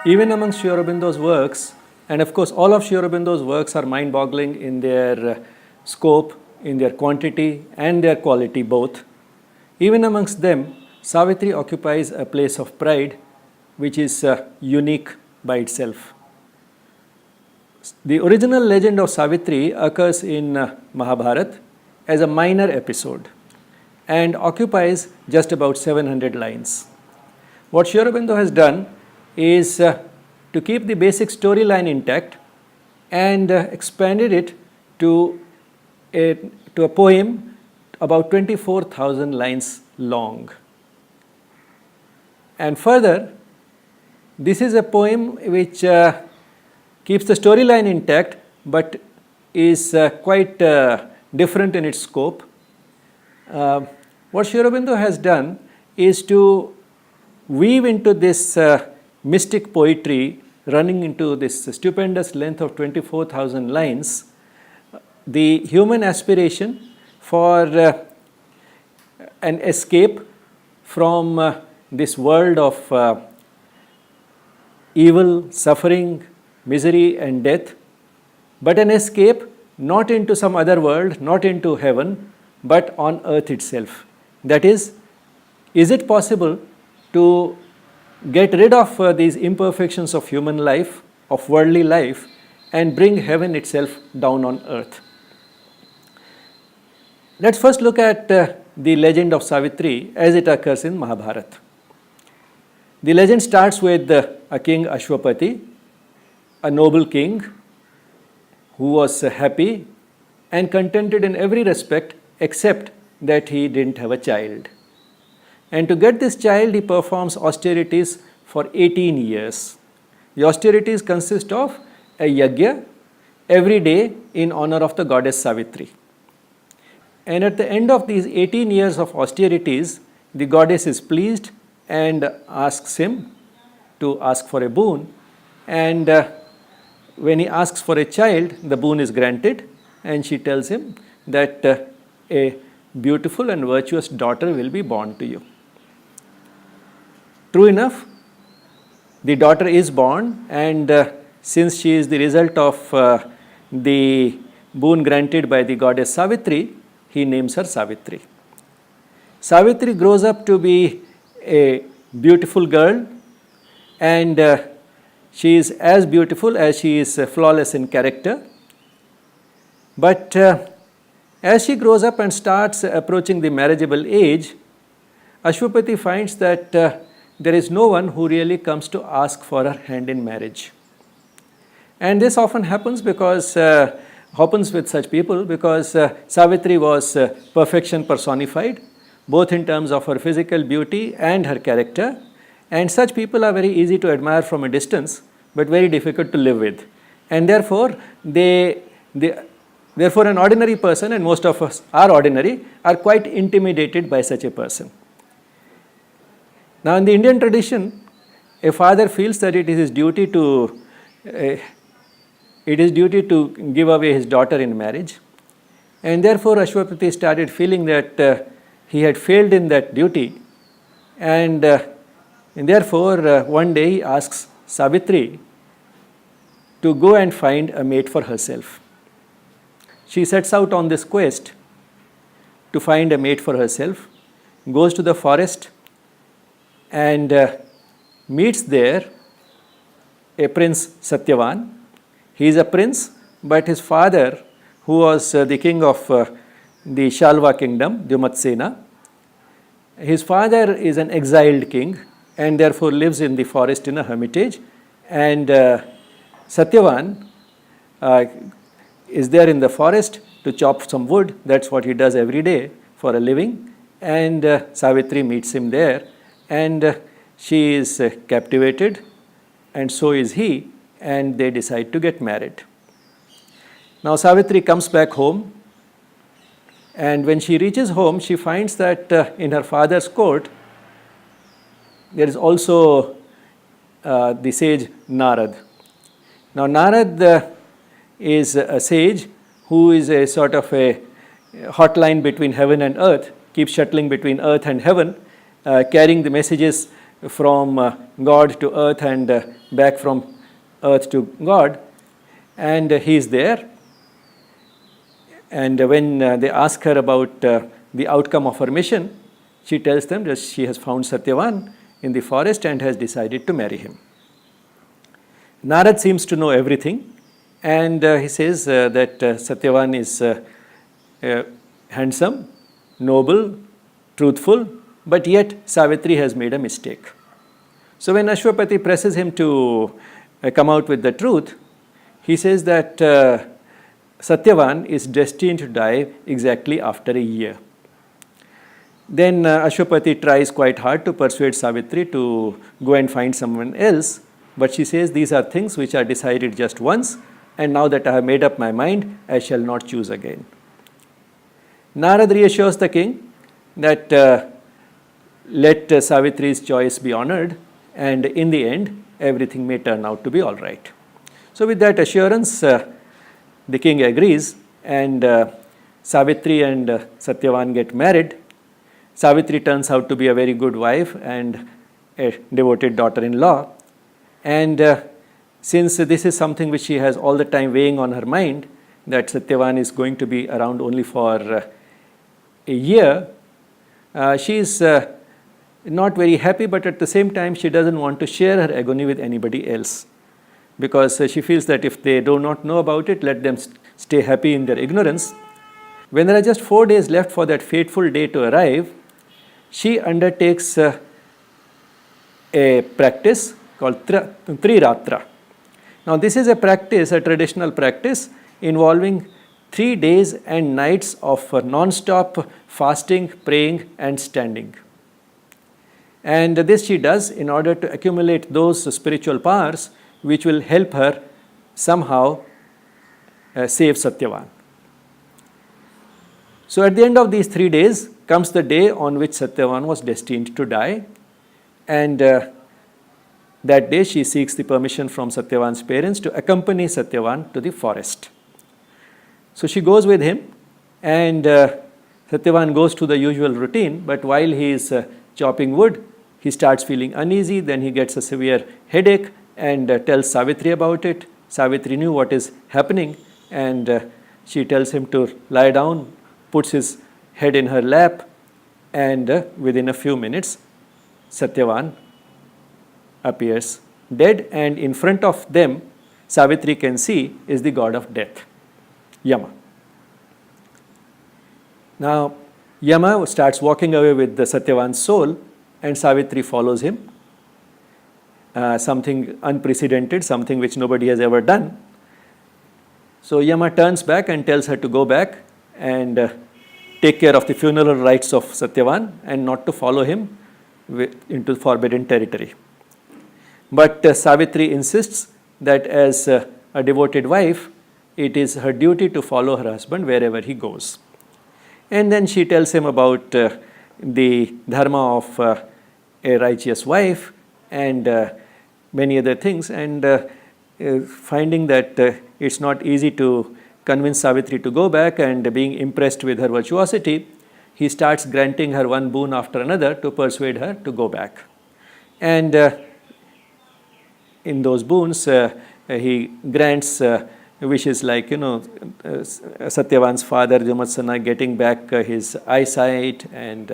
Even amongst Sri Aurobindo's works, and of course all of Sri Aurobindo's works are mind-boggling in their scope, in their quantity and their quality both. Even amongst them, Savitri occupies a place of pride which is unique by itself. The original legend of Savitri occurs in Mahabharat as a minor episode and occupies just about 700 lines. What Sri Aurobindo has done is to keep the basic storyline intact and expanded it to a poem about 24,000 lines long. And further, this is a poem which keeps the storyline intact but is quite different in its scope. What Sri Aurobindo has done is to weave into this mystic poetry running into this stupendous length of 24,000 lines the human aspiration for an escape from this world of evil, suffering, misery and death, but an escape not into some other world, not into heaven, but on earth itself. That is it possible to get rid of these imperfections of human life, of worldly life, and bring heaven itself down on earth? Let's first look at the legend of Savitri as it occurs in Mahabharat. The legend starts with a king Ashwapati, a noble king who was happy and contented in every respect except that he didn't have a child. And to get this child, he performs austerities for 18 years. The austerities consist of a yajna every day in honor of the goddess Savitri. And at the end of these 18 years of austerities, the goddess is pleased and asks him to ask for a boon. And when he asks for a child, the boon is granted, and she tells him that a beautiful and virtuous daughter will be born to you. True enough, the daughter is born, and since she is the result of the boon granted by the goddess Savitri, he names her Savitri. Savitri grows up to be a beautiful girl, and she is as beautiful as she is flawless in character. But as she grows up and starts approaching the marriageable age, Ashwapati finds that there is no one who really comes to ask for her hand in marriage. And this often happens with such people because Savitri was perfection personified, both in terms of her physical beauty and her character. And such people are very easy to admire from a distance, but very difficult to live with. And therefore, therefore an ordinary person, and most of us are ordinary, are quite intimidated by such a person. Now, in the Indian tradition, a father feels that it is his duty to give away his daughter in marriage, and therefore Ashwapati started feeling that he had failed in that duty, and therefore one day he asks Savitri to go and find a mate for herself. She sets out on this quest to find a mate for herself, goes to the forest and meets there a prince Satyavan. He is a prince, but his father, who was the king of the Shalva kingdom, Dyumatsena, his father is an exiled king and therefore lives in the forest in a hermitage, and Satyavan is there in the forest to chop some wood. That's what he does every day for a living, and Savitri meets him there, and she is captivated, and so is he, and they decide to get married. Now Savitri comes back home, and when she reaches home, she finds that in her father's court there is also the sage Narad. Now Narad is a sage who is a sort of a hotline between heaven and earth, keeps shuttling between earth and heaven, carrying the messages from God to earth and back from earth to God, and he is there. And when they ask her about the outcome of her mission, she tells them that she has found Satyavan in the forest and has decided to marry him. Narad seems to know everything, and he says that Satyavan is handsome, noble, truthful, but yet Savitri has made a mistake. So when Ashwapati presses him to come out with the truth, he says that Satyavan is destined to die exactly after a year. Then Ashwapati tries quite hard to persuade Savitri to go and find someone else, but she says these are things which are decided just once, and now that I have made up my mind, I shall not choose again. Narad reassures the king that let Savitri's choice be honored, and in the end, everything may turn out to be all right. So with that assurance, the king agrees, and Savitri and Satyavan get married. Savitri turns out to be a very good wife and a devoted daughter-in-law. And since this is something which she has all the time weighing on her mind, that Satyavan is going to be around only for a year, she is not very happy, but at the same time she doesn't want to share her agony with anybody else, because she feels that if they do not know about it, let them stay happy in their ignorance. When there are just 4 days left for that fateful day to arrive, she undertakes a practice called Triratra. Now this is a practice, a traditional practice involving 3 days and nights of non-stop fasting, praying and standing. And this she does in order to accumulate those spiritual powers which will help her somehow save Satyavan. So at the end of these 3 days comes the day on which Satyavan was destined to die, and that day she seeks the permission from Satyavan's parents to accompany Satyavan to the forest. So she goes with him, and Satyavan goes to the usual routine, but while he is chopping wood, he starts feeling uneasy, then he gets a severe headache and tells Savitri about it. Savitri knew what is happening, and she tells him to lie down, puts his head in her lap, and within a few minutes Satyavan appears dead, and in front of them Savitri can see is the god of death, Yama. Now Yama starts walking away with the Satyavan's soul, and Savitri follows him. Something unprecedented, something which nobody has ever done. So Yama turns back and tells her to go back and take care of the funeral rites of Satyavan and not to follow him into forbidden territory. But Savitri insists that as a devoted wife, it is her duty to follow her husband wherever he goes. And then she tells him about the dharma of a righteous wife and many other things, and finding that it's not easy to convince Savitri to go back, and being impressed with her virtuosity, he starts granting her one boon after another to persuade her to go back. And in those boons, he grants wishes like, Satyavan's father Jamatsana getting back his eyesight, and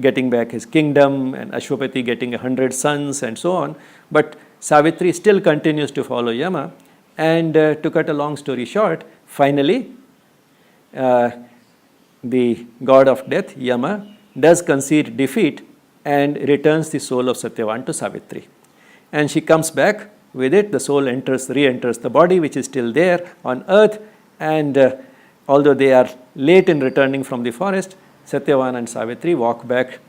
getting back his kingdom, and Ashwapati getting 100 sons, and so on. But Savitri still continues to follow Yama, and to cut a long story short, finally the god of death, Yama, does concede defeat and returns the soul of Satyavan to Savitri. And she comes back with it. The soul re-enters the body, which is still there on earth, and although they are late in returning from the forest, Satyavan and Savitri walk back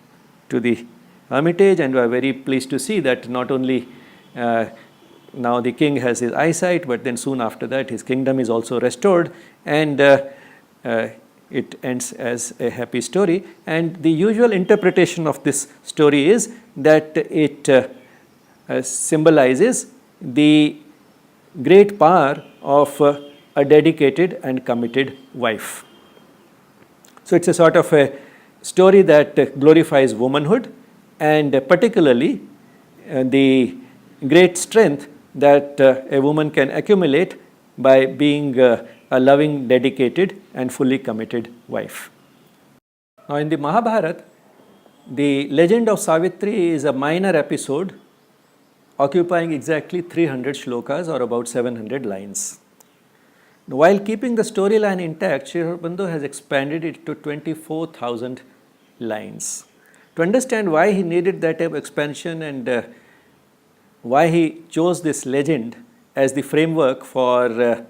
to the hermitage, and we are very pleased to see that not only now the king has his eyesight, but then soon after that his kingdom is also restored, and it ends as a happy story. And the usual interpretation of this story is that it symbolizes the great power of a dedicated and committed wife. So it's a sort of a story that glorifies womanhood and particularly the great strength that a woman can accumulate by being a loving, dedicated and fully committed wife. Now in the Mahabharat, the legend of Savitri is a minor episode occupying exactly 300 shlokas or about 700 lines. While keeping the storyline intact, Sri Aurobindo has expanded it to 24,000 lines. To understand why he needed that type of expansion and why he chose this legend as the framework for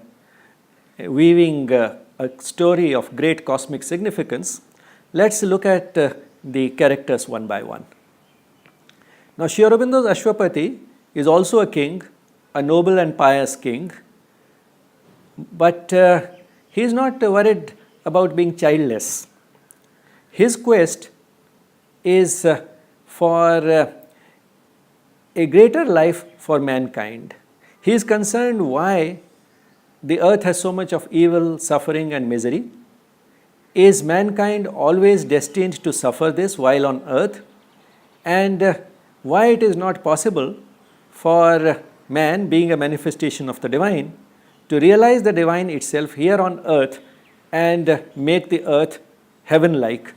weaving a story of great cosmic significance, let's look at the characters one by one. Now, Sri Aurobindo's Ashwapati is also a king, a noble and pious king, but he is not worried about being childless. His quest is for a greater life for mankind. He is concerned why the earth has so much of evil, suffering and misery. Is mankind always destined to suffer this while on earth? And why it is not possible for man, being a manifestation of the divine, to realize the divine itself here on earth and make the earth heaven-like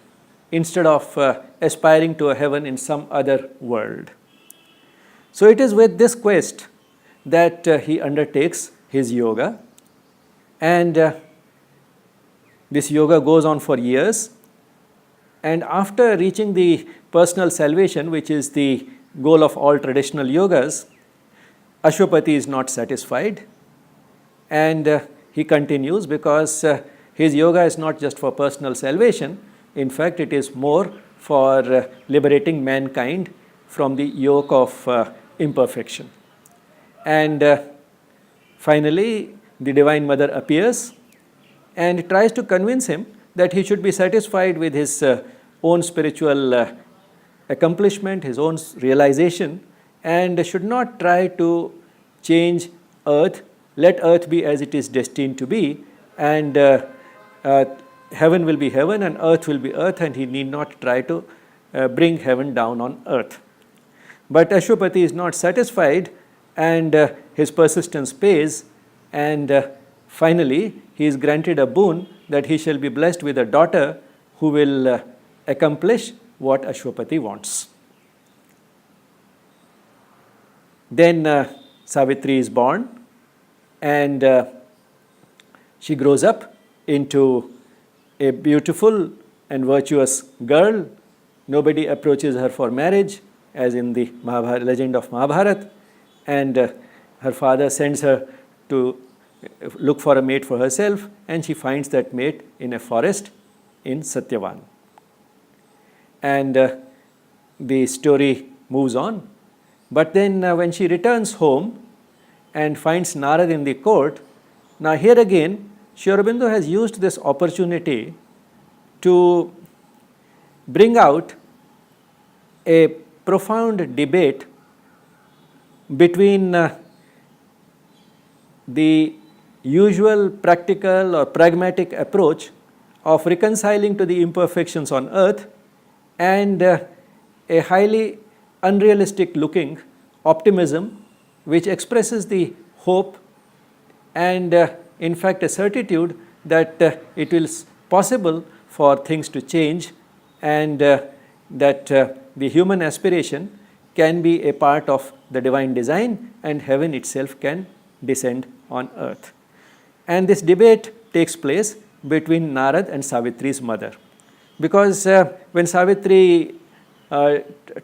instead of aspiring to a heaven in some other world. So it is with this quest that he undertakes his yoga, and this yoga goes on for years, and after reaching the personal salvation, which is the goal of all traditional yogas, Ashwapati is not satisfied, and he continues because his yoga is not just for personal salvation. In fact, it is more for liberating mankind from the yoke of imperfection. And finally, the Divine Mother appears and tries to convince him that he should be satisfied with his own spiritual accomplishment, his own realization, and should not try to change earth. Let earth be as it is destined to be, and heaven will be heaven and earth will be earth, and he need not try to bring heaven down on earth. But Ashwapati is not satisfied, and his persistence pays, and finally he is granted a boon that he shall be blessed with a daughter who will accomplish what Ashwapati wants. Then Savitri is born, and she grows up into a beautiful and virtuous girl. Nobody approaches her for marriage, as in the legend of Mahabharat, and her father sends her to look for a mate for herself, and she finds that mate in a forest in Satyavan. And the story moves on. But then when she returns home and finds Narad in the court, now here again Sri Aurobindo has used this opportunity to bring out a profound debate between the usual practical or pragmatic approach of reconciling to the imperfections on earth and a highly unrealistic looking optimism which expresses the hope and in fact a certitude that it is possible for things to change, and that the human aspiration can be a part of the divine design and heaven itself can descend on earth. And this debate takes place between Narad and Savitri's mother, because when Savitri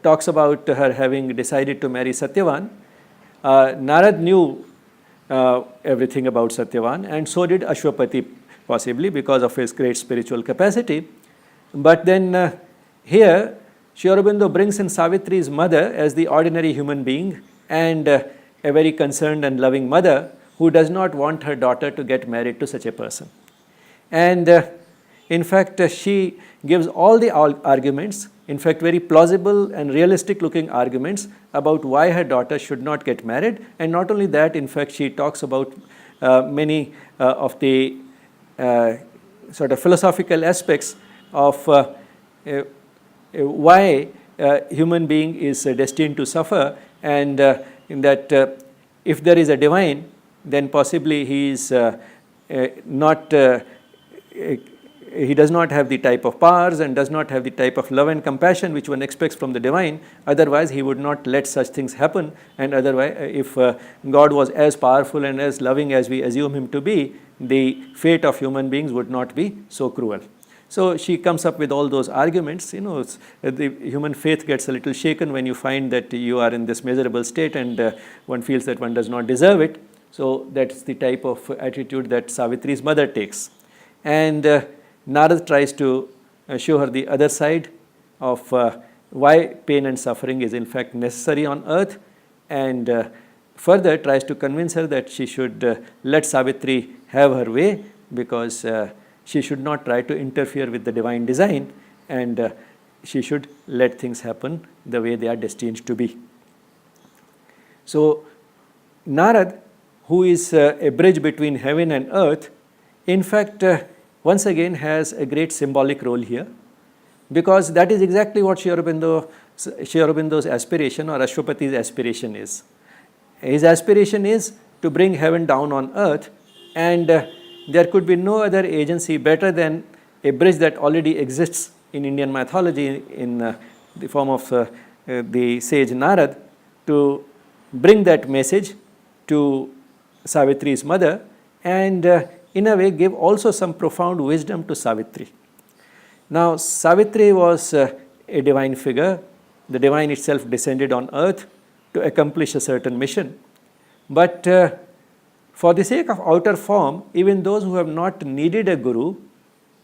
talks about her having decided to marry Satyavan, Narad knew everything about Satyavan, and so did Ashwapati, possibly because of his great spiritual capacity. But then here Sri Aurobindo brings in Savitri's mother as the ordinary human being and a very concerned and loving mother who does not want her daughter to get married to such a person. And in fact, she gives all the arguments, in fact very plausible and realistic looking arguments about why her daughter should not get married. And not only that, in fact she talks about many of the sort of philosophical aspects of why human being is destined to suffer, and in that if there is a divine, then possibly he is not he does not have the type of powers and does not have the type of love and compassion which one expects from the divine. Otherwise he would not let such things happen, and otherwise if God was as powerful and as loving as we assume him to be, the fate of human beings would not be so cruel. So she comes up with all those arguments. The human faith gets a little shaken when you find that you are in this miserable state, and one feels that one does not deserve it. So that's the type of attitude that Savitri's mother takes. And Narad tries to show her the other side of why pain and suffering is in fact necessary on earth, and further tries to convince her that she should let Savitri have her way, because she should not try to interfere with the divine design, and she should let things happen the way they are destined to be. So Narad, who is a bridge between heaven and earth, in fact once again has a great symbolic role here, because that is exactly what Sri Aurobindo's aspiration or Ashwapati's aspiration is. His aspiration is to bring heaven down on earth, and there could be no other agency better than a bridge that already exists in Indian mythology in the form of the sage Narad, to bring that message to Savitri's mother, and in a way give also some profound wisdom to Savitri. Now Savitri was a divine figure. The divine itself descended on earth to accomplish a certain mission. But for the sake of outer form, even those who have not needed a guru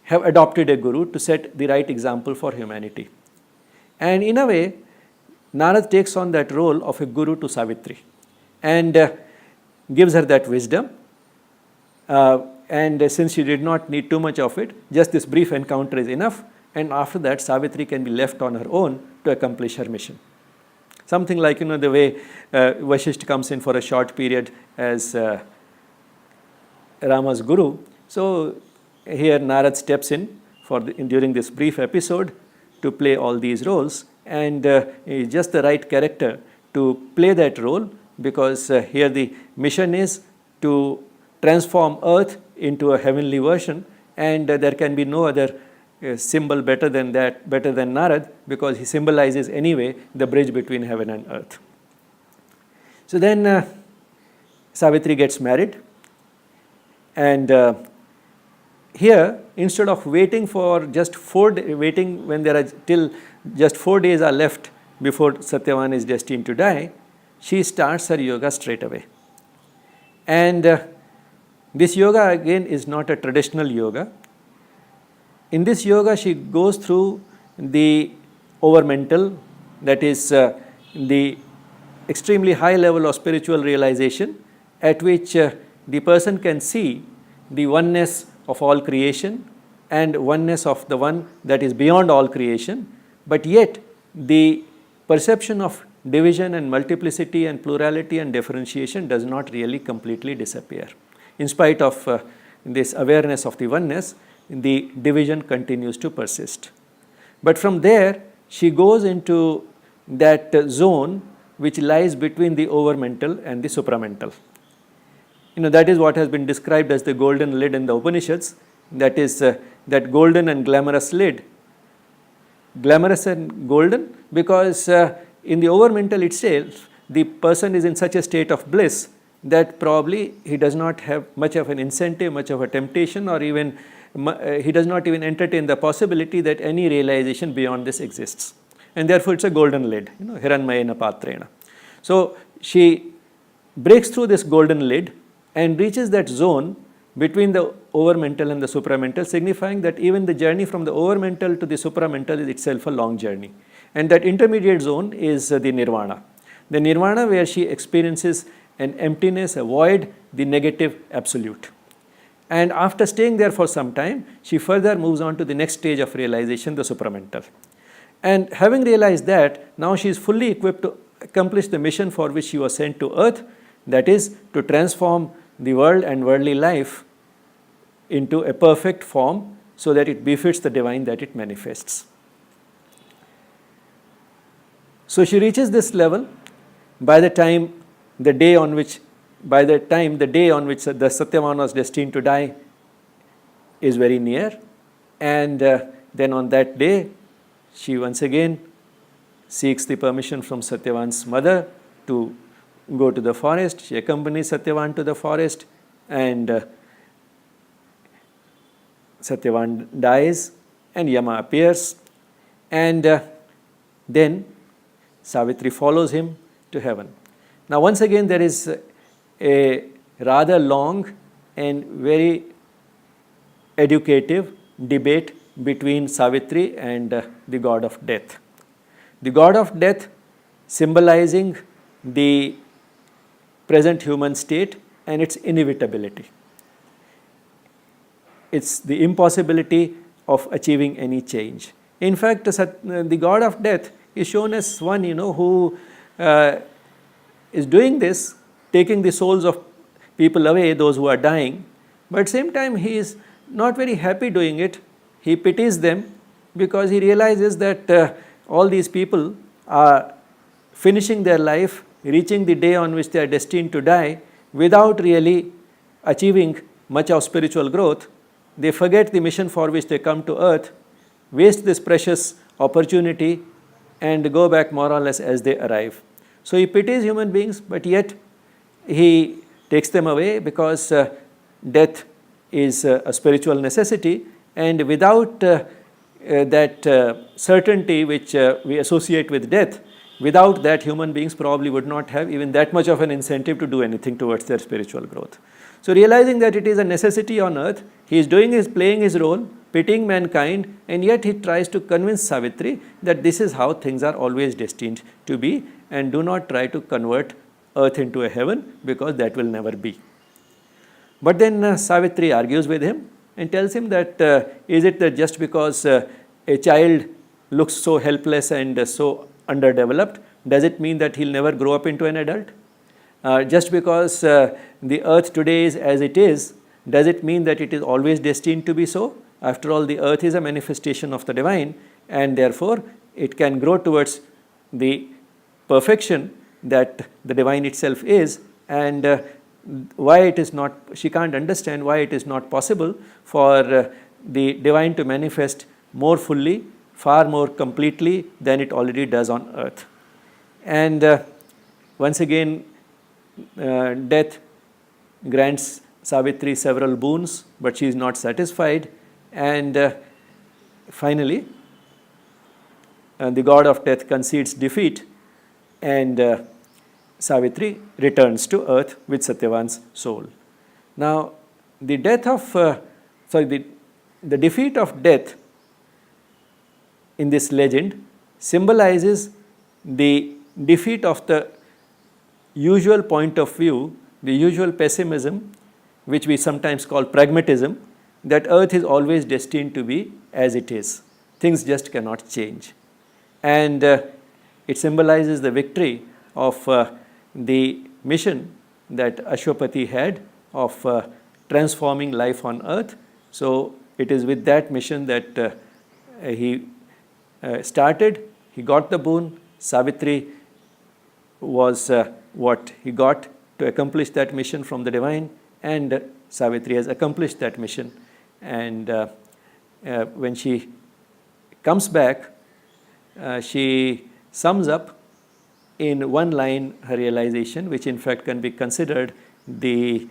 have adopted a guru to set the right example for humanity. And in a way, Narad takes on that role of a guru to Savitri and gives her that wisdom. And since she did not need too much of it, just this brief encounter is enough, and after that Savitri can be left on her own to accomplish her mission. Something like the way Vasishtha comes in for a short period as Rama's guru. So here Narad steps in during this brief episode to play all these roles, and is just the right character to play that role, because here the mission is to transform earth into a heavenly version, and there can be no other symbol better than Narad, because he symbolizes anyway the bridge between heaven and earth. So then Savitri gets married, and here instead of waiting for just waiting when there are till just 4 days are left before Satyavan is destined to die, she starts her yoga straight away. And this yoga again is not a traditional yoga. In this yoga she goes through the overmental, that is the extremely high level of spiritual realization at which the person can see the oneness of all creation and oneness of the one that is beyond all creation, but yet the perception of division and multiplicity and plurality and differentiation does not really completely disappear. In spite of this awareness of the oneness, the division continues to persist. But from there, she goes into that zone which lies between the overmental and the supramental. That is what has been described as the golden lid in the Upanishads. That is that golden and glamorous lid. Glamorous and golden because in the overmental itself, the person is in such a state of bliss that probably he does not have much of an incentive, much of a temptation, or even he does not even entertain the possibility that any realization beyond this exists. And therefore it's a golden lid, hiranmayena patrena. So she breaks through this golden lid and reaches that zone between the overmental and the supramental, signifying that even the journey from the overmental to the supramental is itself a long journey. And that intermediate zone is the nirvana. The nirvana where she experiences an emptiness, a void, the negative absolute. And after staying there for some time, she further moves on to the next stage of realization, the supramental. And having realized that, now she is fully equipped to accomplish the mission for which she was sent to earth, that is to transform the world and worldly life into a perfect form so that it befits the divine that it manifests. So she reaches this level. By the time the day on which the Satyavan was destined to die is very near, and then on that day she once again seeks the permission from Satyavan's mother to go to the forest. She accompanies Satyavan to the forest, and Satyavan dies and Yama appears, and then Savitri follows him to heaven. Now once again there is a rather long and very educative debate between Savitri and the god of death. The god of death symbolizing the present human state and its inevitability. It's the impossibility of achieving any change. In fact, the god of death is shown as one, who is doing this, taking the souls of people away, those who are dying, but at the same time he is not very happy doing it. He pities them because he realizes that all these people are finishing their life, reaching the day on which they are destined to die without really achieving much of spiritual growth. They forget the mission for which they come to earth, waste this precious opportunity, and go back more or less as they arrive. So he pities human beings, but yet he takes them away because death is a spiritual necessity, and without that certainty which we associate with death, without that human beings probably would not have even that much of an incentive to do anything towards their spiritual growth. So realizing that it is a necessity on earth, he is playing his role, pitying mankind, and yet he tries to convince Savitri that this is how things are always destined to be, and do not try to convert earth into a heaven, because that will never be. But then Savitri argues with him and tells him that is it that just because a child looks so helpless and so underdeveloped, does it mean that he'll never grow up into an adult? Just because the earth today is as it is, does it mean that it is always destined to be so? After all, the earth is a manifestation of the divine, and therefore it can grow towards the perfection that the divine itself is, and why it is not, she can't understand why it is not possible for the divine to manifest more fully, far more completely than it already does on earth. And once again, death grants Savitri several boons, but she is not satisfied, and finally the god of death concedes defeat, and Savitri returns to earth with Satyavan's soul. Now the death of the defeat of death in this legend symbolizes the defeat of the usual point of view, the usual pessimism, which we sometimes call pragmatism, that earth is always destined to be as it is. Things just cannot change. And it symbolizes the victory of the mission that Ashwapati had of transforming life on earth. So it is with that mission that he started. He got the boon. Savitri was what he got to accomplish that mission from the divine, and Savitri has accomplished that mission. And when she comes back, she sums up in one line her realization, which in fact can be considered the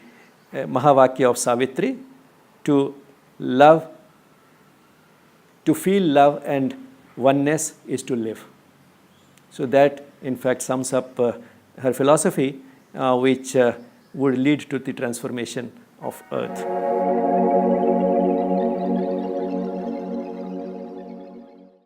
Mahavakya of Savitri: to love, to feel love and oneness is to live. So that in fact sums up her philosophy, which would lead to the transformation of earth.